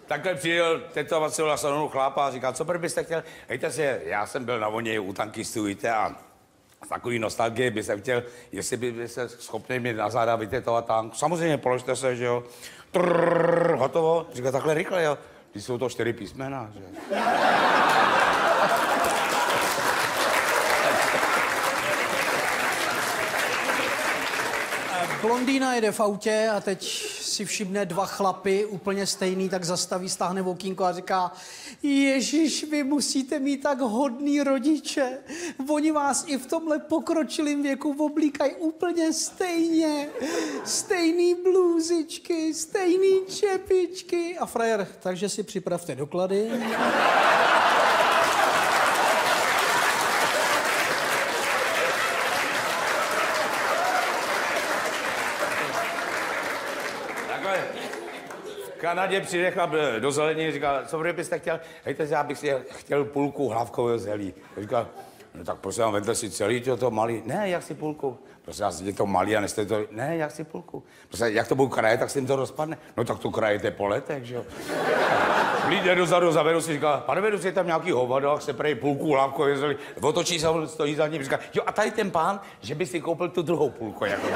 Takhle přijel tetovat se na salonu chlápa a říkal, co prý byste chtěl? Hejte si, já jsem byl na voně u tankistů, víte, a z takový nostalgie bych se chtěl, jestli by se schopni mě na záda vytetovat tank. Samozřejmě, položte se, že jo. Trrr, hotovo. Říkal, takhle rychle, jo. Když jsou to 4 písmena, že jo. Blondýna jede v autě a teď si všimne 2 chlapy, úplně stejný, tak zastaví, stáhne okýnko a říká: Ježiš, vy musíte mít tak hodný rodiče. Oni vás i v tomhle pokročilém věku oblíkají úplně stejně. Stejný blůzičky, stejný čepičky. A frajer, takže si připravte doklady. V Kanadě přijde chlap do zelení, říkal, co byste chtěl? Hejte, já bych si chtěl půlku hlávkového zelí. Říkal, no tak prosím, vedle si celý to malý. Ne, jak si půlku? Prosím, je to malý a neste to. Ne, jak si půlku? Prosím, jak to budu krajet, tak se jim to rozpadne. No tak to krajete po letech, že jo? Blíde dozadu, za vedoucí, říká, pane vedoucí, je tam nějaký hovado, jak se prej půlku hlávkového zelí. Otočí se, stojí za ním, říká, jo, a tady ten pán, že by si koupil tu druhou půlku, jako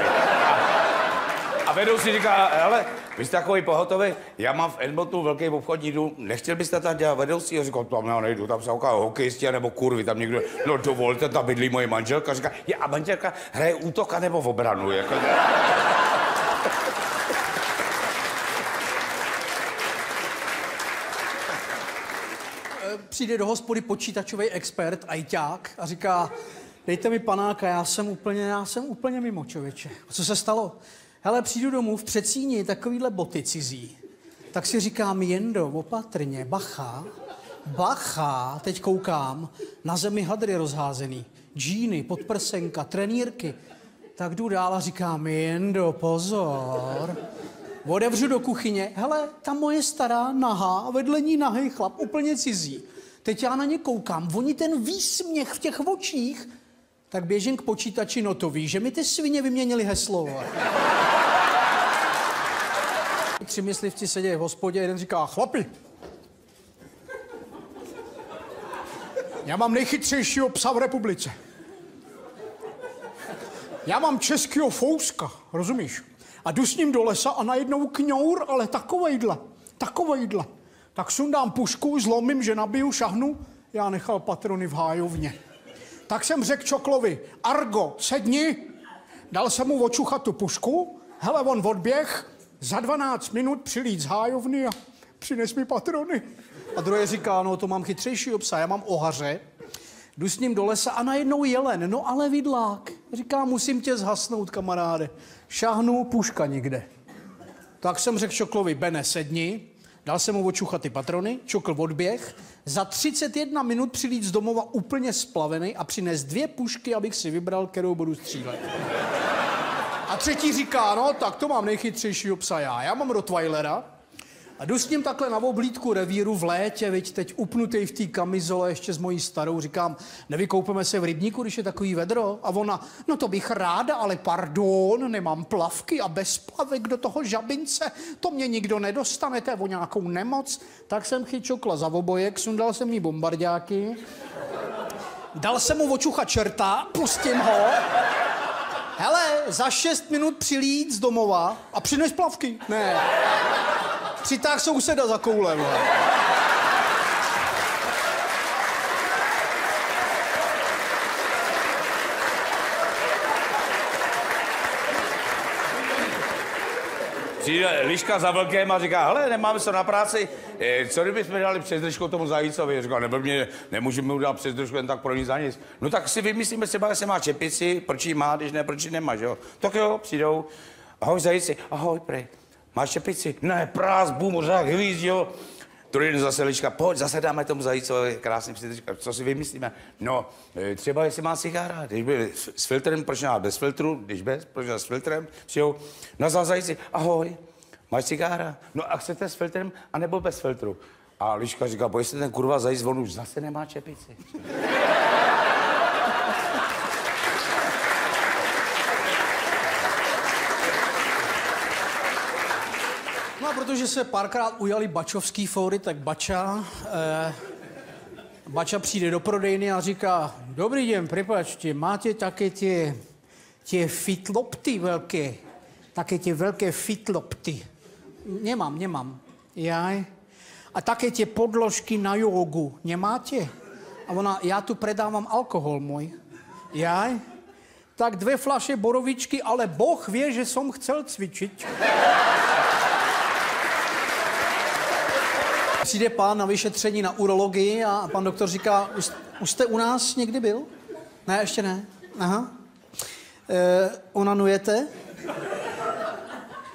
a vedoucí říká, hele, vy jste takový pohotový, já mám v Edmontonu velký obchodní dům, nechtěl byste tam dělat vedoucí? A říkal, tam já nejdu, tam jsou hokejisti nebo kurvy, tam někdo, no dovolte, tam bydlí moje manželka. Říká, a manželka hraje útok a nebo v obranu, jako. Přijde do hospody počítačový expert, ajťák, a říká, dejte mi panáka, já jsem úplně mimo, člověče. A co se stalo? Hele, přijdu domů v předsíni, takovýhle boty cizí. Tak si říkám, Jendo, opatrně, bacha, teď koukám, na zemi hadry rozházený, džíny, podprsenka, trenýrky. Tak jdu dál a říkám, Jendo, pozor. Otevřu do kuchyně, hele, ta moje stará nahá, vedle ní nahej chlap, úplně cizí. Teď já na ně koukám, oni ten výsměch v těch očích, tak běžím k počítači, no to ví, že mi ty svině vyměnili heslo. 3 myslivci sedějí v hospodě, jeden říká, chlapi, já mám nejchytřejšího psa v republice. Já mám českýho fouska, rozumíš? A jdu s ním do lesa a najednou kňour, ale takovejhle. Tak sundám pušku, zlomím, že nabiju, šahnu, já nechal patrony v hájovně. Tak jsem řekl Čoklovi, Argo, sedni, dal jsem mu očuchat tu pušku, hele, on odběh, za 12 minut přilít z hájovny a přines mi patrony. A druhý říká, no to mám chytřejšího psa, já mám ohaře, jdu s ním do lesa a najednou jelen, no ale vidlák. Říká, musím tě zhasnout, kamaráde. Šahnu, puška nikde. Tak jsem řekl Čoklovi, Bene, sedni, dal jsem mu očuchat ty patrony, Čokl odběh, za 31 minut přilít z domova úplně splavený a přines 2 pušky, abych si vybral, kterou budu střílet. A třetí říká, no tak to mám nejchytřejšího psa já mám Rottweilera a jdu s ním takhle na oblídku revíru v létě, viď, teď upnutej v té kamizole ještě s mojí starou, říkám, nevykoupeme se v rybníku, když je takový vedro? A ona, no to bych ráda, ale pardon, nemám plavky a bez plavek do toho žabince, to mě nikdo nedostane, to je o nějakou nemoc. Tak jsem chyčokla za obojek, sundal jsem jí bombardáky, dal jsem mu očucha čerta, pustím ho. Hele, za 6 minut přilít z domova a přines plavky. Ne. Přitáh souseda za koulem. Přijde liška za vlkem a říká, hele, nemáme se na práci, co kdybychom dali přes držku tomu zajícovi? Říká, nemůžeme mu dát přes držku jen tak pro ní za nic. No tak si vymyslíme třeba, jestli má čepici, proč ji má, když ne, proč ji nemá, že jo? Tak jo, přijdou, ahoj zajíci, ahoj, prej, máš čepici? Ne, prás, bum, řák, hvízd, jo? Druhý den zase liška, pojď, zase dáme tomu zajícovi krásný přidržka, co si vymyslíme? No, třeba jestli má cigára, když by s filtrem, proč nemá bez filtru, když bez, proč nemá s filtrem, přijou, no za zajíci, ahoj, máš cigára? No a chcete s filtrem, anebo bez filtru? A liška říká, boj se ten kurva zajíc, on už zase nemá čepici. No a to, že se párkrát ujali bačovský fóry, tak Bača přijde do prodejny a říká, dobrý den, prepačte, máte také tě fitlopty velké, také tě velké fitlopty. Nemám. Jaj. A také tě podložky na jogu, nemáte? A ona, já tu predávám alkohol můj. Jaj. Tak 2 flaše borovičky, ale Boh ví, že jsem chcel cvičit. Přijde pán na vyšetření na urologii a pan doktor říká, už jste u nás někdy byl? Ne, ještě ne. Aha. Onanujete?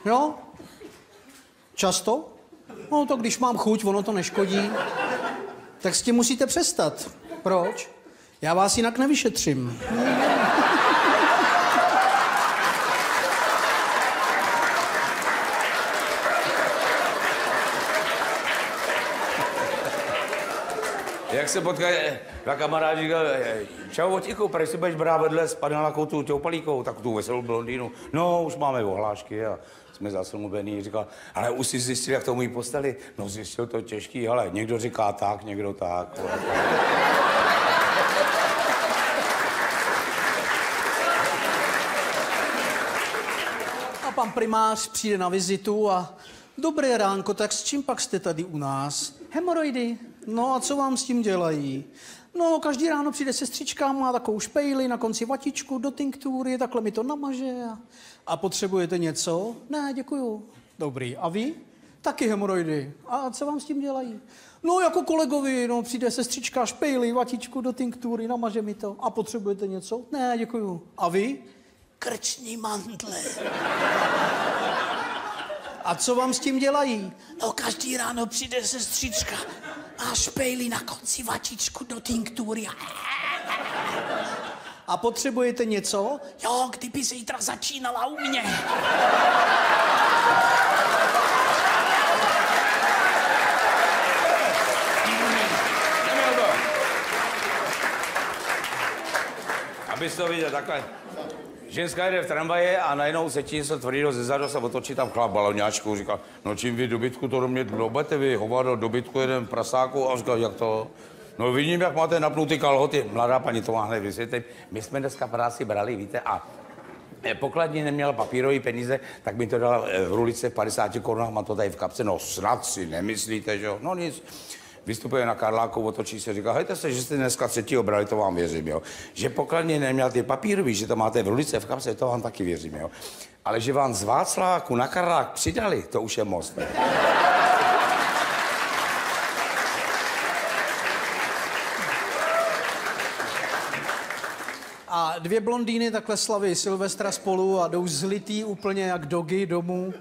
Jo? Často? No to když mám chuť, ono to neškodí. Tak s tím musíte přestat. Proč? Já vás jinak nevyšetřím. Jak se potkají, dva kamarádi říkali, čau Votiku, proč si budeš brát vedle s panelákou tu ťoupalíkou, tak tu veselou blondýnu. No, už máme ohlášky a jsme zaslumubení. Říkal, ale už si zjistil, jak to umí postavit? No, zjistil to těžký, ale někdo říká tak, někdo tak. A pan primář přijde na vizitu a dobré ránko, tak s čím pak jste tady u nás? Hemoroidy. No a co vám s tím dělají? No, každý ráno přijde sestřička, má takovou špejli, na konci vatičku do tinktury, takhle mi to namaže. A potřebujete něco? Ne, děkuju. Dobrý. A vy? Taky hemoroidy. A co vám s tím dělají? No, jako kolegovi, no, přijde sestřička, špejli, vatičku do tinktury, namaže mi to. A potřebujete něco? Ne, děkuju. A vy? Krční mantle. A co vám s tím dělají? No, každý ráno přijde sestřička a špejli na konci vatičku do tinktury. A potřebujete něco? Jo, kdyby zítra začínala u mě. Abys to viděl takhle. Ženská jede v tramvaje a najednou se ti něco tvrdého zezadu se otočí tam chlap baloňáčku. Říká, no čím vy dobytku to do mě dobete, vy hovado dobytku jeden prasáku. A říká, jak to? No vidím, jak máte napnutý kalhoty. Mladá paní, to má hned vysvětlit. My jsme dneska práci brali, víte, a pokladně neměla papírové peníze, tak mi to dala v rulice v 50 korunách, mám to tady v kapse. No snad si nemyslíte, že jo? No nic. Vystupuje na Karláku, otočí se, říká, hejte se, že jste dneska 3. brali, to vám věřím, jo. Že pokladně neměl ty papírový, že to máte v rulice, v kapse, to vám taky věřím, jo. Ale že vám z Václaváku na Karlák přidali, to už je moc. Ne? A 2 blondýny takhle slaví Silvestra spolu a jdou zlitý úplně jak dogy domů.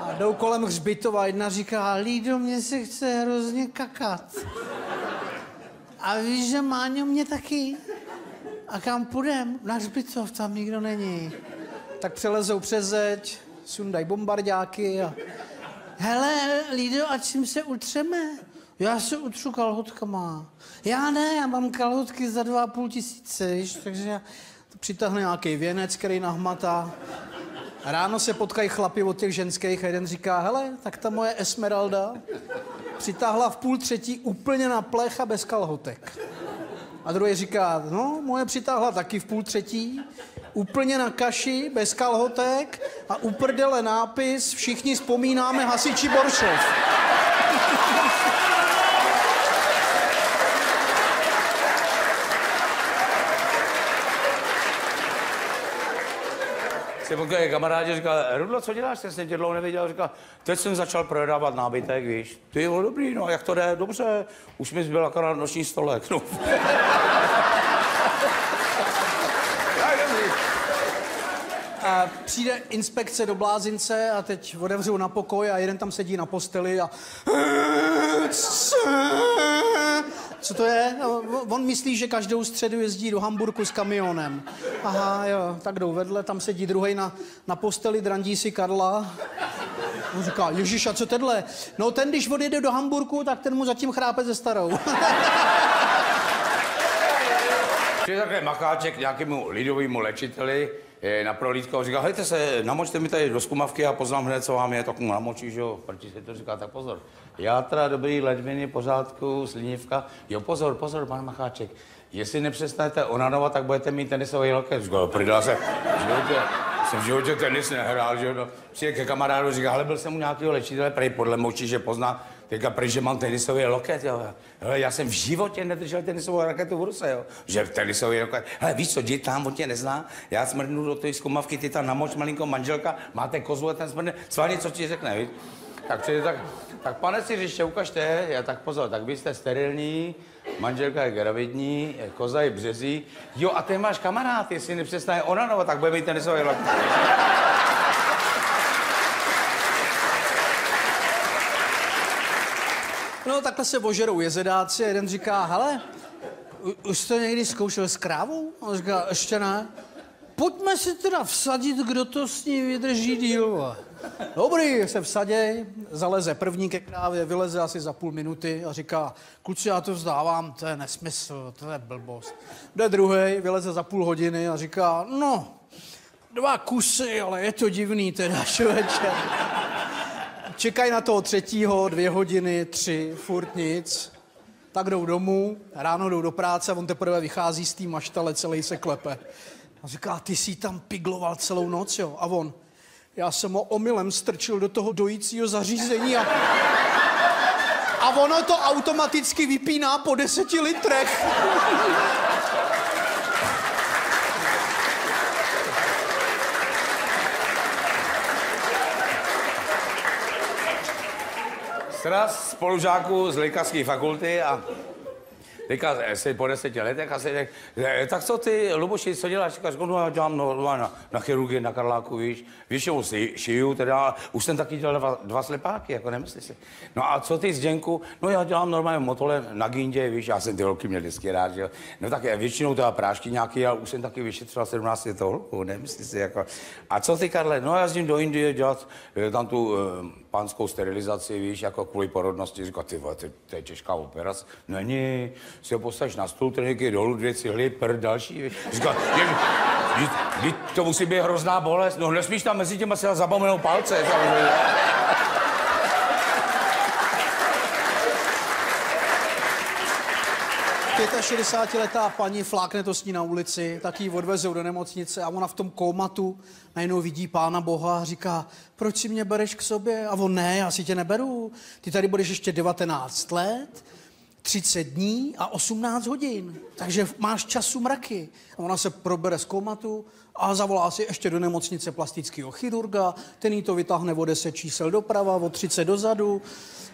A jdou kolem hřbitova. Jedna říká, Lído, mě se chce hrozně kakat. A víš, že Máňo, mě taky. A kam půjdem? Na hřbitov, tam nikdo není. Tak přelezou přes zeď, sundají bombardáky a... Hele, Lído, a čím se utřeme? Já se utřu kalhotkama. Já ne, já mám kalhotky za 2,5 tisíce, víš, takže já to přitáhne nějaký věnec, který nahmatá. Ráno se potkají chlapi od těch ženských a jeden říká, hele, tak ta moje Esmeralda přitáhla v 2:30 úplně na plech a bez kalhotek. A druhý říká, no, moje přitáhla taky v 2:30, úplně na kaši, bez kalhotek a u prdele nápis, všichni vzpomínáme hasiči Boršov. Se potkají kamarádi, říká, Rudlo, co děláš, jsem tě dlouho nevěděl, říká, teď jsem začal prodávat nábytek, víš. Ty jo, dobrý, no, jak to jde, dobře, už mi zbyl akorát noční stolek, no. A přijde inspekce do blázince a teď otevřou na pokoj a jeden tam sedí na posteli a... Co to je? On myslí, že každou středu jezdí do Hamburku s kamionem. Aha, jo, tak jdou vedle, tam sedí druhej na posteli, drandí si Karla. On říká, Ježíš, a co tenhle? No ten, když odjede do Hamburku, tak ten mu zatím chrápe ze starou. Přijde takhle macháček k nějakému lidovému léčiteli, na prohlídku a říká, hejte se, namočte mi tady do zkumavky a poznám hned, co vám je, tak mu namočí, že jo, protože se to říká, tak pozor. Játra, dobrý, ledviny, pořádku, slinivka, jo, pozor, pozor, pan Macháček, jestli nepřestanete onanovat, tak budete mít tenisový loket. Říkal, prdela se, jsem v životě tenis nehrál, že jo, no. Přijde ke kamarádu, říká, hele, byl jsem u nějakého léčitele, prej podle moči, že pozná, teďka prej, že mám tenisový loket, jo. Hele, já jsem v životě nedržel tenisovou raketu v ruce, jo. Že tenisový loket, hele, víš co, jdi tam, on tě nezná, já smrdnu do té zkumavky, ty tam namoč malinko manželka, máte kozlu a ten smrdne, svalně, co ti řekne, víš. Tak přijde tak pane si ještě ukažte, já tak pozor, tak vy jste sterilní, manželka je gravidní, koza je březí, jo a ty máš kamarád, jestli nepřestane onanovat, tak bude mít tenisový loket. No takhle se ožerou jezedáci a jeden říká, hele, už jste někdy zkoušel s krávou? On říká, ještě ne. Pojďme si teda vsadit, kdo to s ní vydrží díl. Dobrý, se vsaděj, zaleze první ke krávě, vyleze asi za půl minuty a říká, kluci, já to vzdávám, to je nesmysl, to je blbost. Jde druhej, vyleze za půl hodiny a říká, no, 2 kusy, ale je to divný teda, člověče. Čekají na toho třetího, 2 hodiny, 3, furt nic. Tak jdou domů, ráno jdou do práce a on teprve vychází z té maštale, celý se klepe. A říká, ty jsi tam pigloval celou noc, jo? A on, já jsem ho omylem strčil do toho dojícího zařízení a ono to automaticky vypíná po 10 litrech. Sraz spolužáků z lékařské fakulty a teďka si po 10 letech a si řekl, tak co ty, Luboši, co děláš? Říkáš, no já dělám na chirurgii, na Karláku, víš, většinou šiju, teda už jsem taky dělal 2 slepáky, jako nemyslíš si. No a co ty, Zdenku? No já dělám normálně motole na Gindě, víš, já jsem ty holky měl vždycky rád, že jo. No tak většinou teda prášky nějaký, ale už jsem taky vyšetřoval 17 holku, nemyslíš si, jako. A co ty, Karle? No já jezdím do Indie dělat tam tu pánskou sterilizaci, víš, jako kvůli porodnosti. Říká, ty vole, to je těžká operace. Není, si ho postavíš na stůl, trníky dolů, 2 cihly, další. Říká, to musí být hrozná bolest. No nesmíš tam mezi těma se zapomenout palce. Samozřejmě. Ta 60letá paní flákne to s ní na ulici, tak ji odvezou do nemocnice a ona v tom kómatu najednou vidí Pána Boha a říká, proč si mě bereš k sobě? A on, ne, já si tě neberu. Ty tady budeš ještě 19 let, 30 dní a 18 hodin, takže máš času mraky. A ona se probere z kómatu a zavolá si ještě do nemocnice plastického chirurga, ten jí to vytáhne o 10 čísel doprava, o 30 dozadu,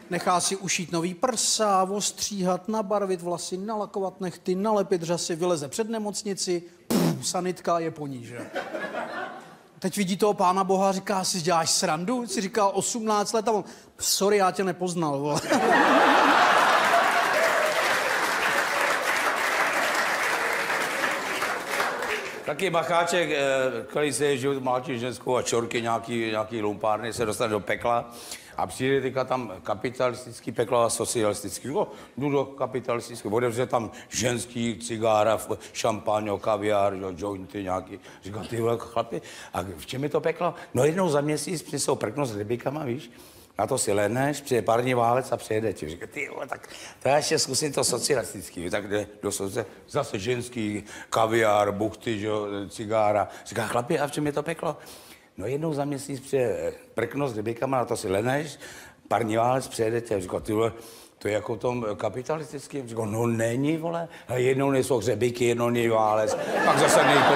nechá si ušít nový prsa, ostříhat, nabarvit vlasy, nalakovat nechty, nalepit řasy, vyleze před nemocnici, sanitka je po ní, že? Teď vidí toho Pána Boha a říká, si děláš srandu? Si říká 18 let a on, sorry, já tě nepoznal, vole. Taky Macháček, který se život mlátí ženskou a čorky, nějaký lumpárny, se dostane do pekla a přijde teďka tam kapitalistický peklo a socialistický. Jdu do kapitalistického, odevře tam ženský, cigára, šampaň, kaviár, jointy nějaký. Říká, ty vole, chlapi, a v čem je to peklo? No jednou za měsíc přinesou prkno s rybíkama, víš? Na to si lehneš, přijde pární válec a přijede ti. Říká, ty vole, tak to já ještě zkusím to socialistický. Tak jde do zase ženský, kaviár, buchty, jo, cigára. Říká, chlapi, a v čem je to peklo? No jednou za měsíc přijde prkno s rybíkama, na to si lehneš, pární válec přijede tě. Říká, ty vole, to je jako v tom kapitalistickém. Říká, no není, vole. A jednou nejsou hřebíky, jednou není válec, pak zase nejsou.